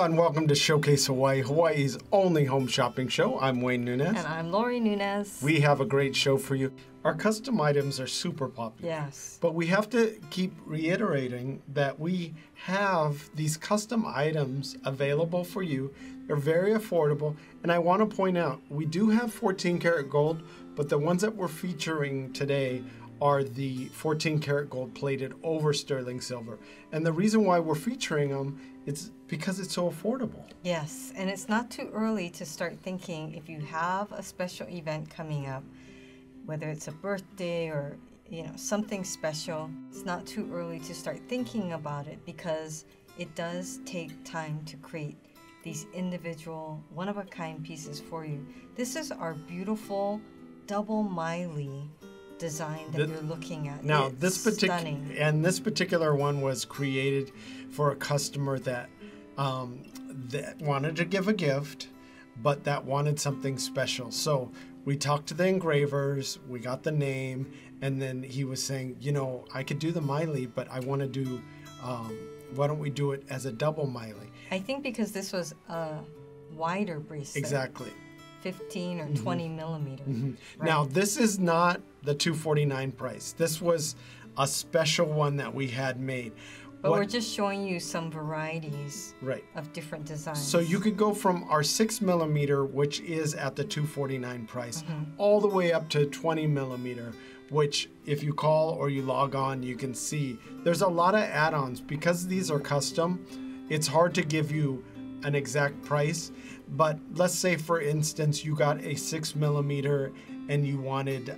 Aloha and welcome to Showcase Hawaii, Hawaii's only home shopping show. I'm Wayne Nunez. And I'm Lori Nunez. We have a great show for you. Our custom items are super popular. Yes. But we have to keep reiterating that we have these custom items available for you. They're very affordable. And I want to point out, we do have 14 karat gold, but the ones that we're featuring today are the 14 karat gold plated over sterling silver. And the reason why we're featuring them is because it's so affordable. Yes, and it's not too early to start thinking if you have a special event coming up, whether it's a birthday or something special, it's not too early to start thinking about it because it does take time to create these individual one-of-a-kind pieces for you. This is our beautiful double maile design that you're looking at. Now, this particular one was created for a customer that wanted to give a gift, but that wanted something special. So we talked to the engravers, we got the name, and then he was saying, I could do the maile, but I want to do, why don't we do it as a double maile? I think because this was a wider bracelet. Exactly. 15 or 20 millimeters. Mm-hmm. Right? Now, this is not the $249 price. This was a special one that we had made. But we're just showing you some varieties of different designs. So you could go from our 6 millimeter, which is at the $249 price, all the way up to 20 millimeter, which if you call or you log on, you can see. There's a lot of add-ons. Because these are custom, it's hard to give you an exact price. But let's say, for instance, you got a 6 millimeter and you wanted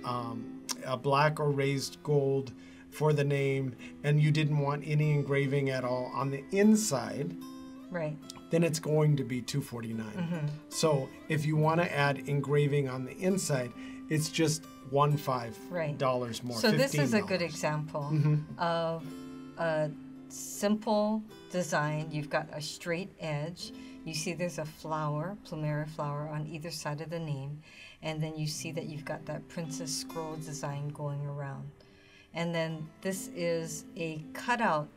a black or raised gold for the name, and you didn't want any engraving at all on the inside, right? Then it's going to be $249. So if you want to add engraving on the inside, it's just $15 more. So this is a good example of a simple design. You've got a straight edge. You see there's a flower, plumeria flower, on either side of the name. And then you see that you've got that princess scroll design going around. And then this is a cutout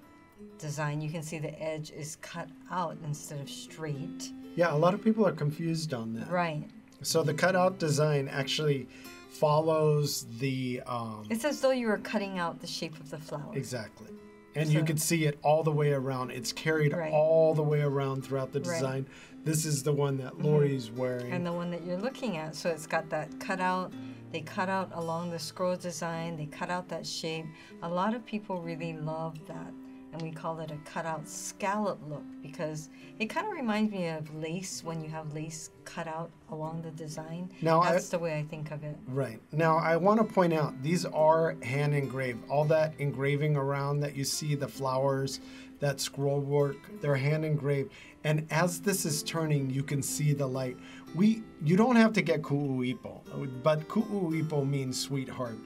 design. You can see the edge is cut out instead of straight. Yeah, a lot of people are confused on that. Right. So the cutout design actually follows the... it's as though you were cutting out the shape of the flower. Exactly. And you can see it all the way around. It's carried all the way around throughout the design. This is the one that Lori's wearing. And the one that you're looking at. So it's got that cutout. They cut out along the scroll design. They cut out that shape. A lot of people really love that. And we call it a cutout scallop look because it kind of reminds me of lace when you have lace cut out along the design. Now, that's the way I think of it. Right. Now, I want to point out, these are hand engraved. All that engraving around that you see, the flowers, that scroll work, they're hand engraved. And as this is turning, you can see the light. You don't have to get ku'uipo, but ku'uipo means sweetheart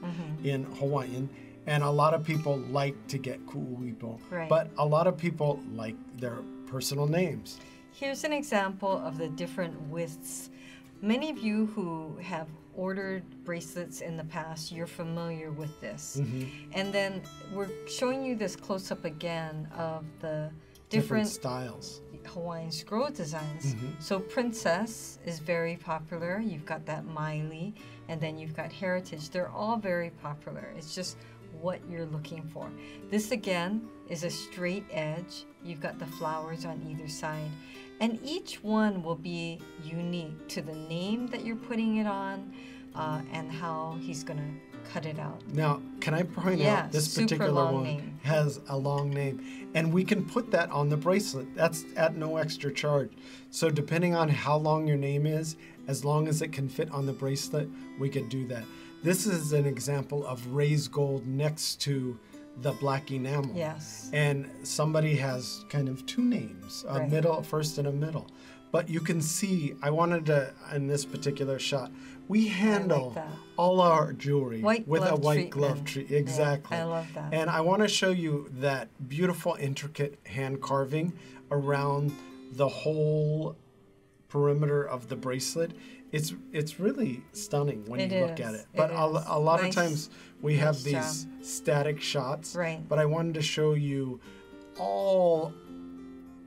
in Hawaiian. And a lot of people like to get ku'uipo, but a lot of people like their personal names. Here's an example of the different widths. Many of you who have ordered bracelets in the past, you're familiar with this. And then we're showing you this close-up again of the different styles. Hawaiian scroll designs. So princess is very popular. You've got that maile, and then you've got heritage. They're all very popular. It's just what you're looking for. This again is a straight edge. You've got the flowers on either side, and each one will be unique to the name that you're putting it on and how he's gonna cut it out. Now, can I point out this particular one has a long name, and we can put that on the bracelet. That's at no extra charge. So depending on how long your name is, as long as it can fit on the bracelet, we could do that. This is an example of raised gold next to the black enamel. Yes. And somebody has kind of two names, a middle, first and a middle. But you can see, I wanted to, in this particular shot, we handle all our jewelry with a white glove treatment. Exactly. Yeah, I love that. And I want to show you that beautiful, intricate hand carving around the whole perimeter of the bracelet. It's really stunning when you look at it. But a lot of times we have these static shots. Right. But I wanted to show you all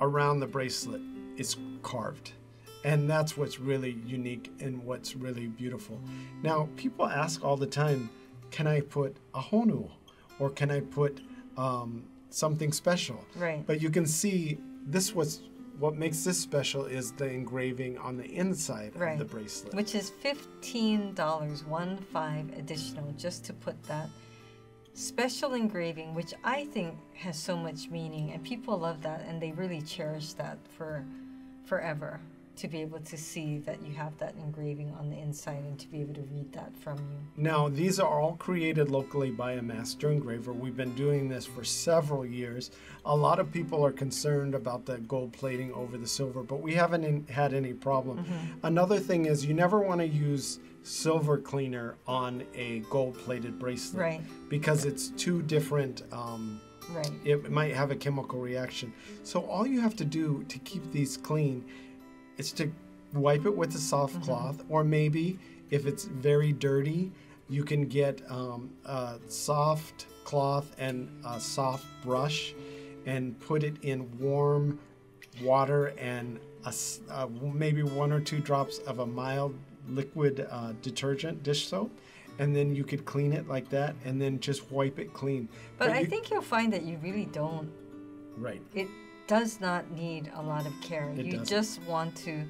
around the bracelet it's carved. And that's what's really unique and what's really beautiful. Now, people ask all the time, can I put a honu? Or can I put something special? Right. But you can see what makes this special is the engraving on the inside of the bracelet. Which is $15, 15 additional, just to put that special engraving, which I think has so much meaning, and people love that, and they really cherish that for forever, to be able to see that you have that engraving on the inside and to be able to read that from you. Now, these are all created locally by a master engraver. We've been doing this for several years. A lot of people are concerned about the gold plating over the silver, but we haven't had any problem. Another thing is you never want to use silver cleaner on a gold-plated bracelet, Right. because it's two different. Right. It might have a chemical reaction. So all you have to do to keep these clean is to wipe it with a soft cloth, or maybe if it's very dirty, you can get a soft cloth and a soft brush and put it in warm water and maybe 1 or 2 drops of a mild liquid detergent, dish soap, and then you could clean it like that and then just wipe it clean. But I think you'll find that you really don't. Right. It does not need a lot of care. It You doesn't. just want to,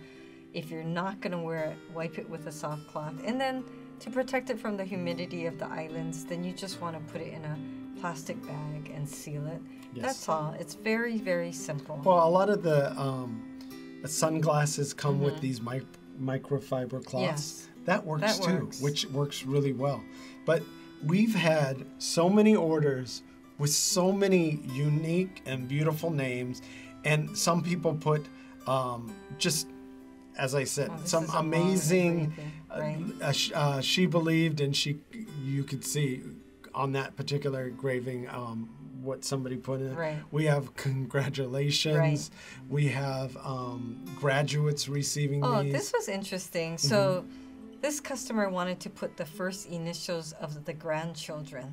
if you're not going to wear it, wipe it with a soft cloth. And then to protect it from the humidity of the islands, then you just want to put it in a plastic bag and seal it. Yes. That's all. It's very, very simple. Well, a lot of the sunglasses come with these microfiber cloths. Yes. That works too, works. which works really well. But we've had so many orders with so many unique and beautiful names, and some people put just, as I said, This some is a long amazing. engraving, right? She believed, and you could see on that particular engraving what somebody put in it. Right. We have congratulations. Right. We have graduates receiving these. This was interesting. So this customer wanted to put the first initials of the grandchildren.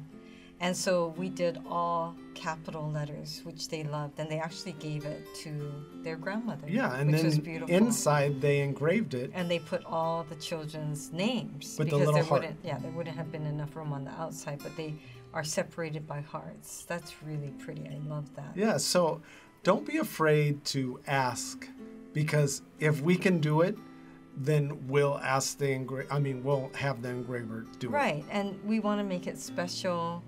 And so we did all capital letters, which they loved, and they actually gave it to their grandmother. Yeah, and which was then beautiful. inside they engraved it. And they put all the children's names With the because little there heart. there wouldn't have been enough room on the outside, but they are separated by hearts. That's really pretty. I love that. Yeah, so don't be afraid to ask, because if we can do it, then we'll ask we'll have the engraver do it. Right, and we want to make it special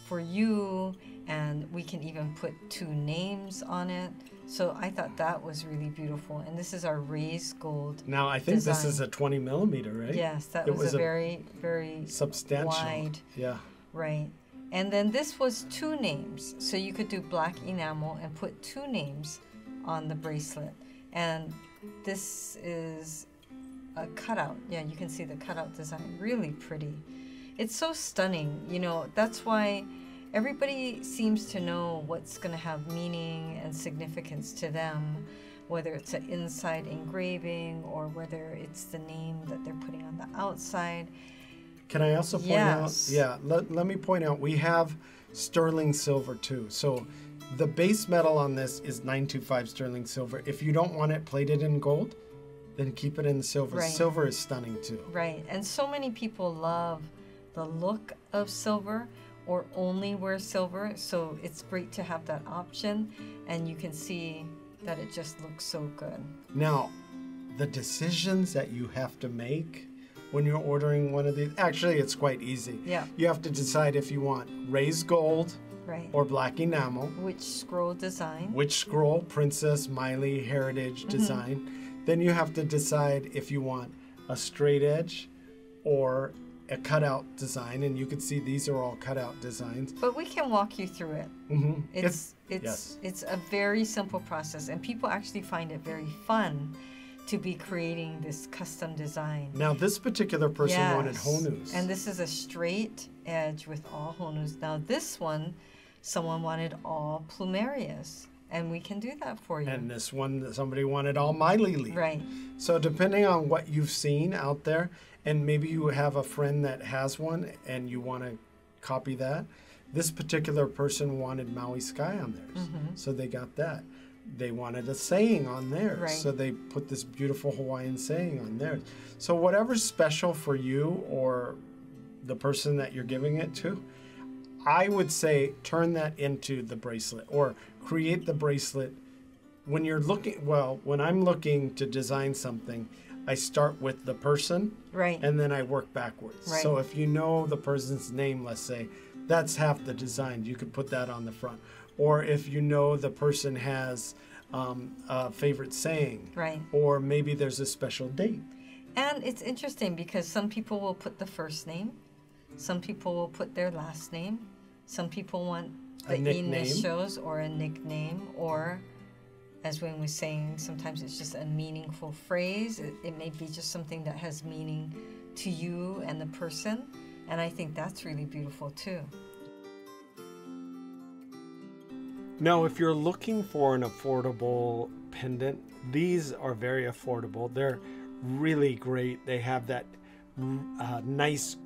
for you, and we can even put 2 names on it. So I thought that was really beautiful. And this is our raised gold. Now I think this design. is a 20 millimeter, right? Yes, that It was a very, very substantial. wide. Yeah. Right. And then this was 2 names. So you could do black enamel and put 2 names on the bracelet. And this is a cutout. Yeah, you can see the cutout design. Really pretty. It's so stunning. You know, that's why everybody seems to know what's going to have meaning and significance to them, whether it's an inside engraving or whether it's the name that they're putting on the outside. Can I also point Yes. out? Yeah, let me point out, we have sterling silver too. So the base metal on this is 925 sterling silver. If you don't want it plated in gold, then keep it in silver. Right. Silver is stunning too. Right. And so many people love the look of silver or only wear silver. So it's great to have that option. And you can see that it just looks so good. Now, the decisions that you have to make when you're ordering one of these, actually it's quite easy. Yeah. You have to decide if you want raised gold Right. or black enamel, Which scroll design? which scroll, princess, Miley, heritage design. Then you have to decide if you want a straight edge or a cutout design, and you can see these are all cutout designs. But we can walk you through it. Mm-hmm. It's yes. it's a very simple process, and people actually find it very fun to be creating this custom design. Now this particular person wanted Yes. honus. And this is a straight edge with all honus. Now this one, someone wanted all plumerias, and we can do that for you. And this one, somebody wanted all Miley leaf. Right. So depending on what you've seen out there, and maybe you have a friend that has one and you want to copy that, this particular person wanted Maui Sky on theirs. So they got that. they wanted a saying on theirs. Right. So they put this beautiful Hawaiian saying on theirs. So whatever's special for you or the person that you're giving it to, I would say turn that into the bracelet or create the bracelet. When you're looking, well, when I'm looking to design something, I start with the person, Right. and then I work backwards. Right. So if you know the person's name, let's say, that's half the design. You could put that on the front. Or if you know the person has a favorite saying, Right. or maybe there's a special date. And it's interesting because some people will put the first name, some people will put their last name, some people want the initials or a nickname, or as Wayne was saying, sometimes it's just a meaningful phrase. It may be just something that has meaning to you and the person. And I think that's really beautiful too. Now, if you're looking for an affordable pendant, these are very affordable. They're really great. They have that nice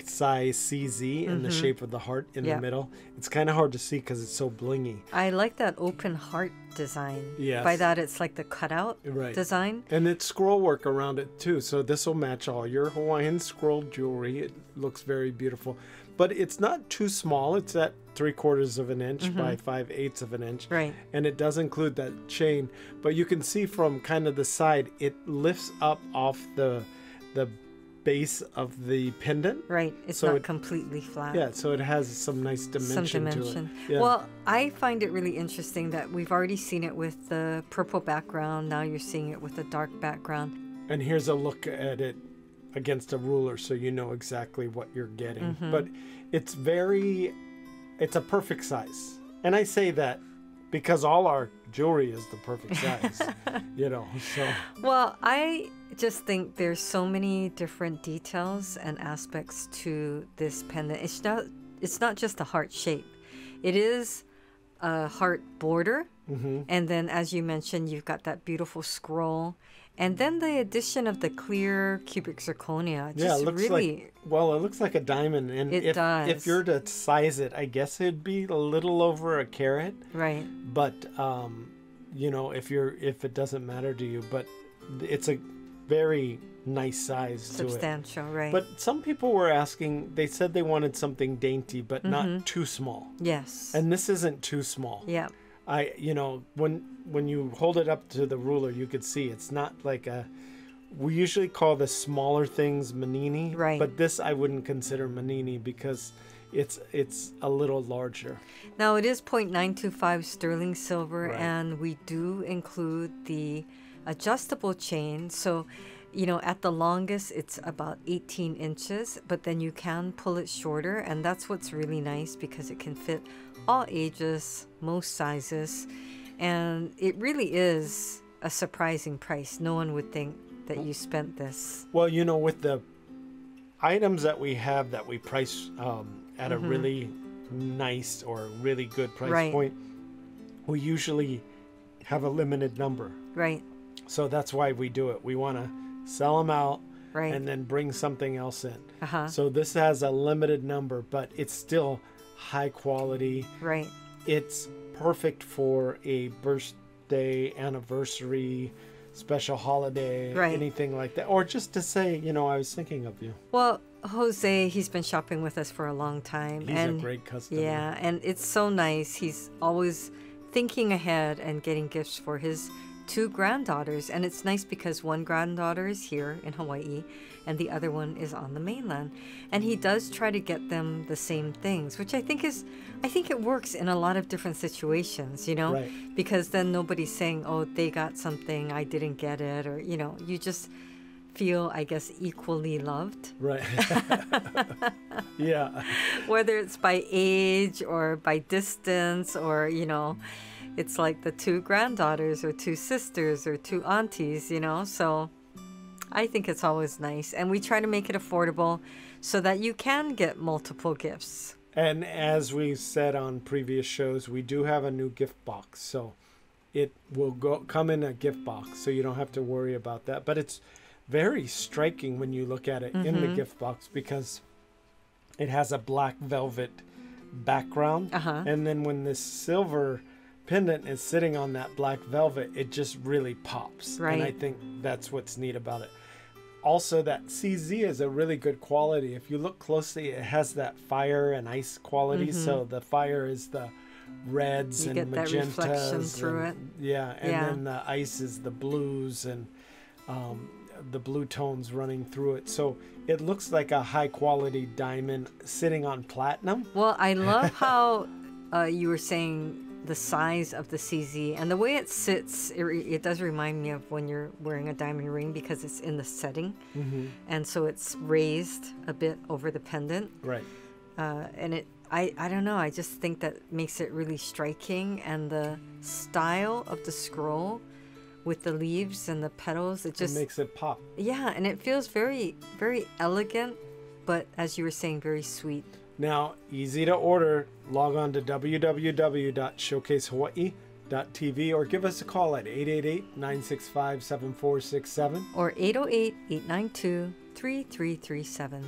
size CZ in the shape of the heart in the middle. It's kind of hard to see because it's so blingy. I like that open heart design. Yes. By that, it's like the cutout design. And it's scroll work around it too. So this will match all your Hawaiian Scroll jewelry. It looks very beautiful. But it's not too small. It's at 3/4 of an inch by 5/8 of an inch. Right. And it does include that chain. But you can see from kind of the side, it lifts up off the base of the pendant. Right. It's So not completely flat. Yeah, so it has some nice dimension to it. Yeah. Well, I find it really interesting that we've already seen it with the purple background. Now you're seeing it with the dark background. And here's a look at it against a ruler so you know exactly what you're getting. But it's a perfect size. And I say that because all our jewelry is the perfect size, you know, so. Well, I just think there's so many different details and aspects to this pendant. It's not just a heart shape. It is a heart border. And then, as you mentioned, you've got that beautiful scroll. And then the addition of the clear cubic zirconia. Yeah, it looks really, it looks like a diamond. And it does. If you're to size it, I guess it'd be a little over a carat. Right. But, you know, if it doesn't matter to you, but it's a very nice size to it. Substantial, right. But some people were asking, they said they wanted something dainty, but not too small. Yes. And this isn't too small. Yeah. You know, when you hold it up to the ruler, you could see it's not like we usually call the smaller things manini, right? But this I wouldn't consider manini because it's a little larger. Now it is 0.925 sterling silver, Right. and we do include the adjustable chain. So, you know, at the longest, it's about 18 inches, but then you can pull it shorter, and that's what's really nice because it can fit all ages, most sizes, and it really is a surprising price. No one would think that you spent this. Well, you know, with the items that we have that we price at a really nice or really good price point, we usually have a limited number. Right. So that's why we do it. We want to sell them out Right. and then bring something else in. Uh-huh. So this has a limited number, but it's still high quality. Right. It's perfect for a birthday, anniversary, special holiday, Right. anything like that. Or just to say, you know, I was thinking of you. Well, Jose, he's been shopping with us for a long time. He's a great customer. Yeah, and it's so nice. He's always thinking ahead and getting gifts for his 2 granddaughters. And it's nice because one granddaughter is here in Hawaii and the other one is on the mainland. And he does try to get them the same things, which I think it works in a lot of different situations, you know, Right. because then nobody's saying, oh, they got something, I didn't get it, or, you know, you just feel, I guess, equally loved. Right. Yeah. Whether it's by age or by distance, or, you know, it's like the 2 granddaughters or 2 sisters or 2 aunties, you know. So I think it's always nice. And we try to make it affordable so that you can get multiple gifts. And as we said on previous shows, we do have a new gift box. So it will come in a gift box, so you don't have to worry about that. But it's very striking when you look at it in the gift box because it has a black velvet background. Uh-huh. And then when this silver pendant is sitting on that black velvet, it just really pops. Right. And I think that's what's neat about it. Also, that CZ is a really good quality. If you look closely, it has that fire and ice quality. So the fire is the reds and magentas. You get that reflection through it. Yeah, and then the ice is the blues and the blue tones running through it. So it looks like a high quality diamond sitting on platinum. Well, I love how you were saying the size of the CZ and the way it sits. It does remind me of when you're wearing a diamond ring because it's in the setting, and so it's raised a bit over the pendant. Right. And I don't know. I just think that makes it really striking, and the style of the scroll with the leaves and the petals, it makes it pop. Yeah, and it feels very, very elegant, but as you were saying, very sweet. Now, easy to order. Log on to www.showcasehawaii.tv or give us a call at 888-965-7467 or 808-892-3337.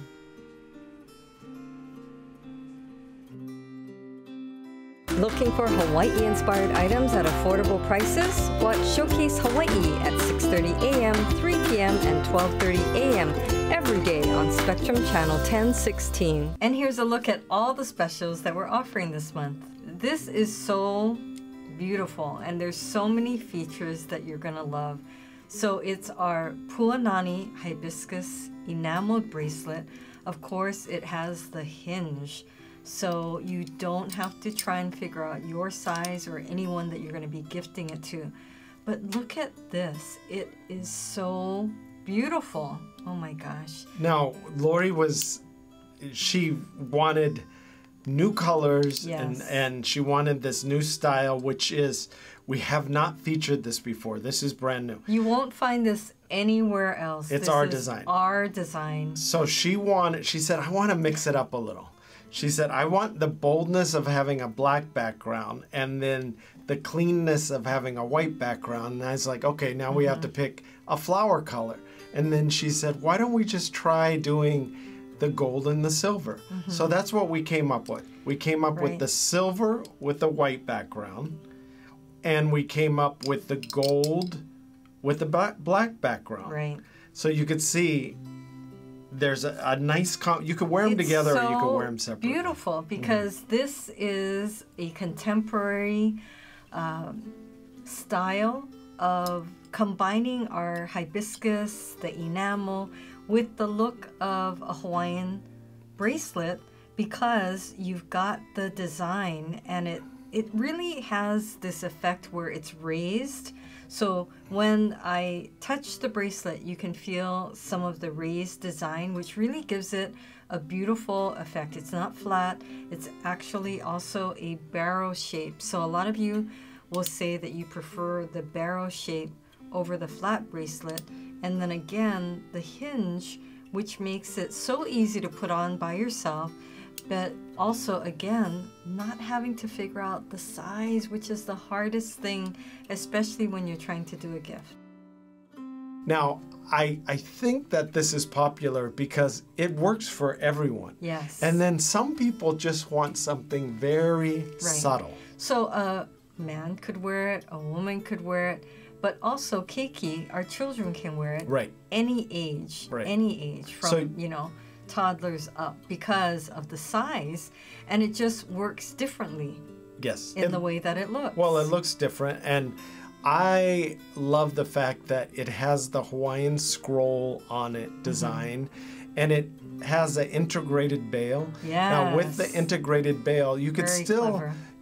Looking for Hawaii-inspired items at affordable prices? Watch Showcase Hawaii at 6:30 a.m., 3 p.m., and 12:30 a.m. every day on Spectrum Channel 1016. And here's a look at all the specials that we're offering this month. This is so beautiful, and there's so many features that you're going to love. So it's our Puanani Hibiscus Enameled Bracelet. Of course, it has the hinge, so you don't have to try and figure out your size or anyone that you're going to be gifting it to. But look at this. It is so beautiful. Oh my gosh. Now, Lori she wanted new colors, and she wanted this new style, which is, we have not featured this before. This is brand new. You won't find this anywhere else. It's our design. Our design. So she said, I want to mix it up a little. She said, I want the boldness of having a black background and then the cleanness of having a white background. And I was like, okay, now we have to pick a flower color. And then she said, why don't we just try doing the gold and the silver? So that's what we came up with. We came up with the silver with the white background, and we came up with the gold with the black background. Right. So you could see there's a nice, you could wear them together, or you could wear them separately. Beautiful, because this is a contemporary style of combining our hibiscus, the enamel, with the look of a Hawaiian bracelet, because you've got the design, and it really has this effect where it's raised. So when I touch the bracelet, you can feel some of the raised design, which really gives it a beautiful effect. It's not flat. It's actually also a barrel shape. So a lot of you will say that you prefer the barrel shape over the flat bracelet. And then again, the hinge, which makes it so easy to put on by yourself, but also, again, not having to figure out the size, which is the hardest thing, especially when you're trying to do a gift. Now, I think that this is popular because it works for everyone. Yes. And then some people just want something very subtle. So a man could wear it, a woman could wear it, but also Keiki, our children can wear it. Right. Any age. Right. Any age from, toddlers up, because of the size, and it just works differently. Yes. In the way that it looks. Well, it looks different, and I love the fact that it has the Hawaiian Scroll on it design, and it has an integrated bail. Yeah. Now with the integrated bail, you could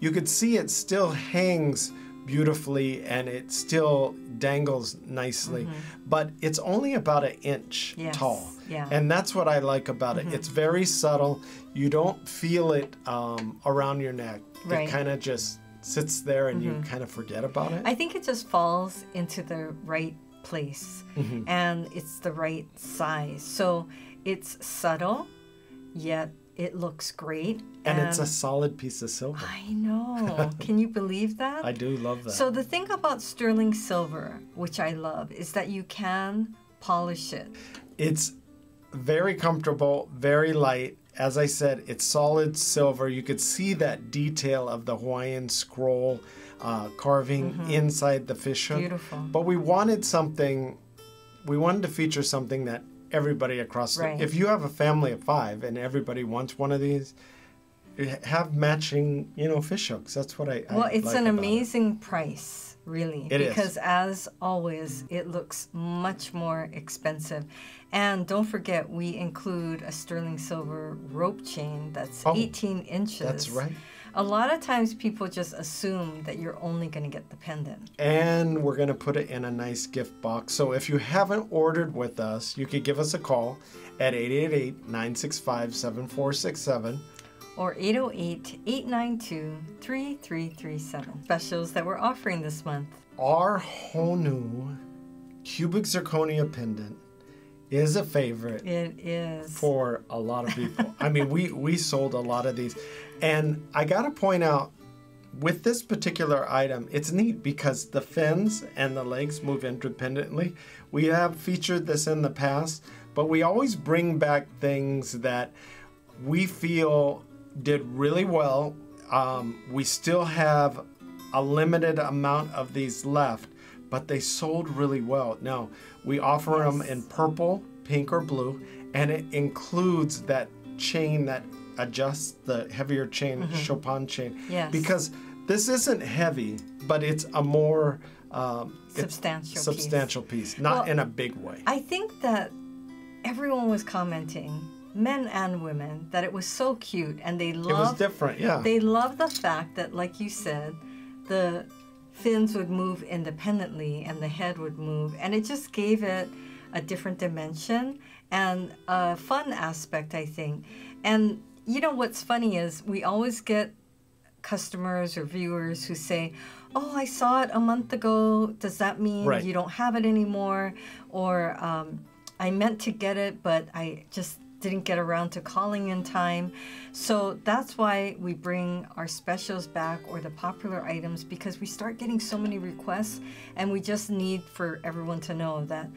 you could see it still hangs beautifully, and it still dangles nicely, but it's only about 1 inch tall. Yeah. And that's what I like about it. It's very subtle. You don't feel it around your neck. Right. It kind of just sits there, and you kind of forget about it. I think it just falls into the right place, and it's the right size. So it's subtle, yet it looks great. And it's a solid piece of silver. I know. Can you believe that? I do love that. So the thing about sterling silver, which I love, is that you can polish it. It's very comfortable, very light. As I said, it's solid silver. You could see that detail of the Hawaiian Scroll carving inside the fish hook. Beautiful. But we wanted to feature something that everybody across if you have a family of 5 and everybody wants one of these, have matching, fish hooks. That's what I Well, it's like an about amazing price, really. It is. Because as always, it looks much more expensive. And don't forget, we include a sterling silver rope chain that's 18 inches. That's right. A lot of times people just assume that you're only going to get the pendant. And we're going to put it in a nice gift box. So if you haven't ordered with us, you could give us a call at 888-965-7467. Or 808-892-3337. Specials that we're offering this month. Our Honu cubic zirconia pendant is a favorite. It is. For a lot of people. I mean, we sold a lot of these. And I got to point out, with this particular item, it's neat because the fins and the legs move independently. We have featured this in the past, but we always bring back things that we feel did really well. We still have a limited amount of these left, but they sold really well. Now, we offer them in purple, pink, or blue, and it includes that chain that adjusts the heavier chain, Chopin chain. Yes. Because this isn't heavy, but it's a more substantial piece, not in a big way. I think that everyone was commenting, men and women, that it was so cute, and they loved. It was different, yeah. They loved the fact that, like you said, the fins would move independently and the head would move, and it just gave it a different dimension and a fun aspect, I think. And what's funny is we always get customers or viewers who say, oh, I saw it a month ago. Does that mean you don't have it anymore? Or I meant to get it, but I just didn't get around to calling in time. So that's why we bring our specials back, or the popular items, because we start getting so many requests, and we just need for everyone to know that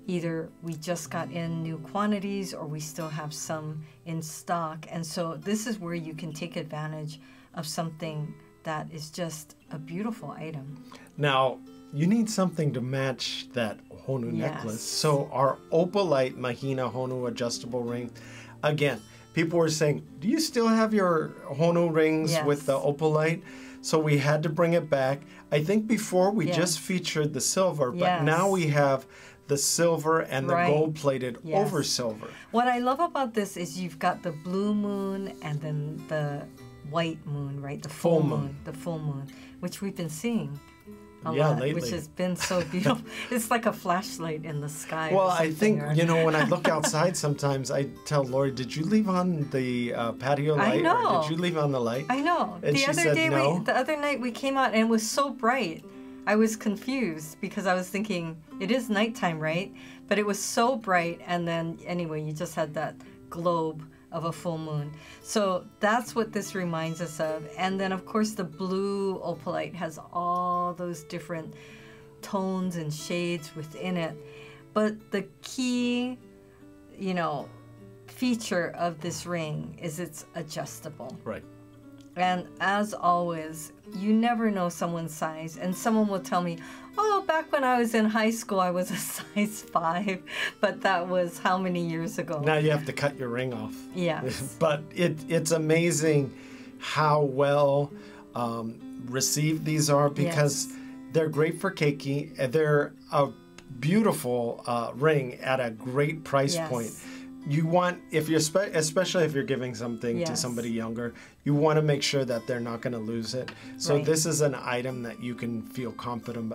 either we just got in new quantities or we still have some in stock. And so this is where you can take advantage of something that is just a beautiful item. Now, you need something to match that Honu necklace. So our opalite Mahina Honu adjustable ring, again, people were saying, do you still have your Honu rings with the opalite? So we had to bring it back. I think before we just featured the silver, but now we have the silver and the gold-plated over silver. What I love about this is you've got the blue moon and then the white moon, right? The full moon. The full moon, which we've been seeing a lot, lately. Which has been so beautiful. It's like a flashlight in the sky. Well, I think, when I look outside sometimes, I tell Lori, did you leave on the patio light? I know. Or did you leave on the light? I know. And the she other said day, no. the other night we came out and it was so bright. I was confused because I was thinking, it is nighttime, right? But it was so bright, and then anyway, you just had that globe of a full moon. So that's what this reminds us of. And then, of course, the blue opalite has all those different tones and shades within it. But the key, feature of this ring is it's adjustable. Right. And as always, you never know someone's size. And someone will tell me, oh, back when I was in high school, I was a size 5. But that was how many years ago? Now you have to cut your ring off. Yes. But it's amazing how well received these are, because they're great for keiki. They're a beautiful ring at a great price point. You want, especially if you're giving something to somebody younger, you want to make sure that they're not going to lose it. So this is an item that you can feel confident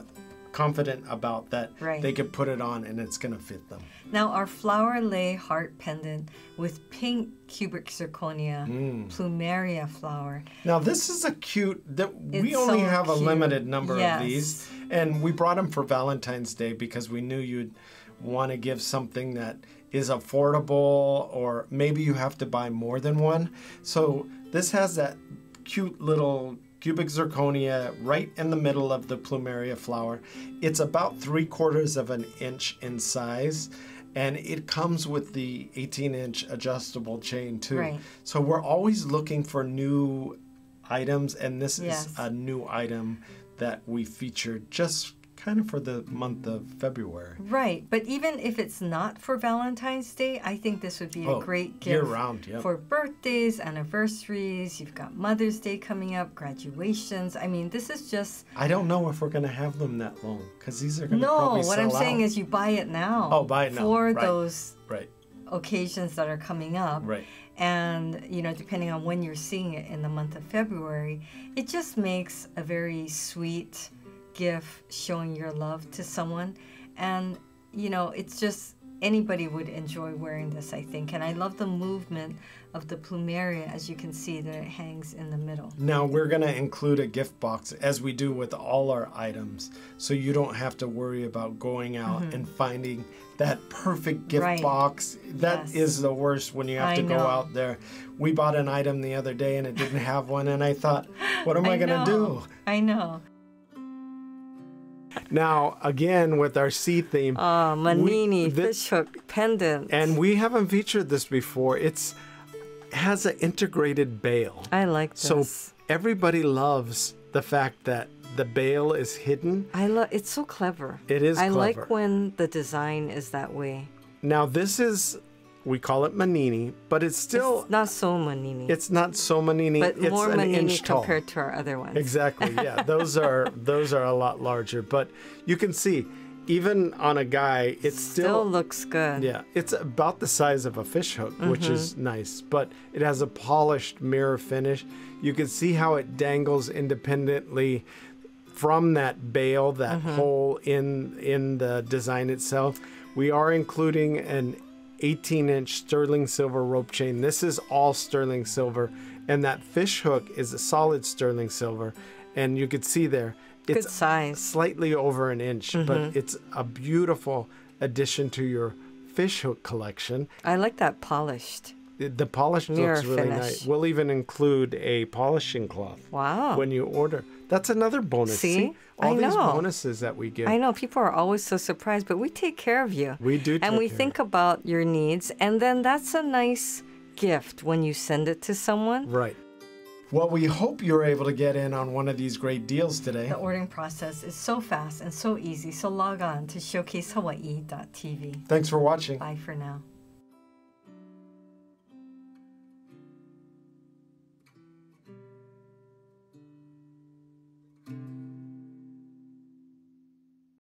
about, that they could put it on and it's going to fit them. Now, our flower lay heart pendant with pink cubic zirconia plumeria flower. Now, this is a cute, we only have a limited number of these, and we brought them for Valentine's Day because we knew you'd want to give something that is affordable, or maybe you have to buy more than one. So this has that cute little cubic zirconia right in the middle of the plumeria flower. It's about 3/4 of an inch in size, and it comes with the 18-inch adjustable chain too. Right. So we're always looking for new items, and this is a new item that we featured just kind of for the month of February. Right, but even if it's not for Valentine's Day, I think this would be a great gift year-round, for birthdays, anniversaries. You've got Mother's Day coming up, graduations. I mean, this is just... I don't know if we're going to have them that long, because these are going to probably No, what I'm saying is you buy it now. Oh, buy it now. For right. those right. occasions that are coming up. Right. And, you know, depending on when you're seeing it in the month of February, it just makes a very sweet gift showing your love to someone. And, you know, it's just anybody would enjoy wearing this, I think. And I love the movement of the plumeria, as you can see, that it hangs in the middle. Now, we're going to include a gift box, as we do with all our items, so you don't have to worry about going out and finding that perfect gift box. That is the worst when you have to go out there. We bought an item the other day and it didn't have one, and I thought, what am I going to do? I know. Now, again, with our sea theme. Manini fishhook pendant. And we haven't featured this before. It has an integrated bail. I like this. So everybody loves the fact that the bail is hidden. It's so clever. It is clever. I like when the design is that way. Now, this is... We call it manini, but it's still... It's not so manini. It's not so manini. But it's more an manini inch tall compared to our other ones. Exactly, yeah. Those are a lot larger. But you can see, even on a guy, it still looks good. Yeah, it's about the size of a fish hook, which is nice. But it has a polished mirror finish. You can see how it dangles independently from that bail, that hole in the design itself. We are including an 18-inch sterling silver rope chain. This is all sterling silver, and that fish hook is a solid sterling silver. And you could see there, it's good size, slightly over an inch, but it's a beautiful addition to your fish hook collection. I like that polished. The polished looks really nice. We'll even include a polishing cloth. Wow. When you order. That's another bonus. See? All these bonuses that we give. I know. People are always so surprised, but we take care of you. We do. And we think about your needs. And then that's a nice gift when you send it to someone. Right. Well, we hope you're able to get in on one of these great deals today. The ordering process is so fast and so easy. So log on to showcasehawaii.tv. Thanks for watching. Bye for now.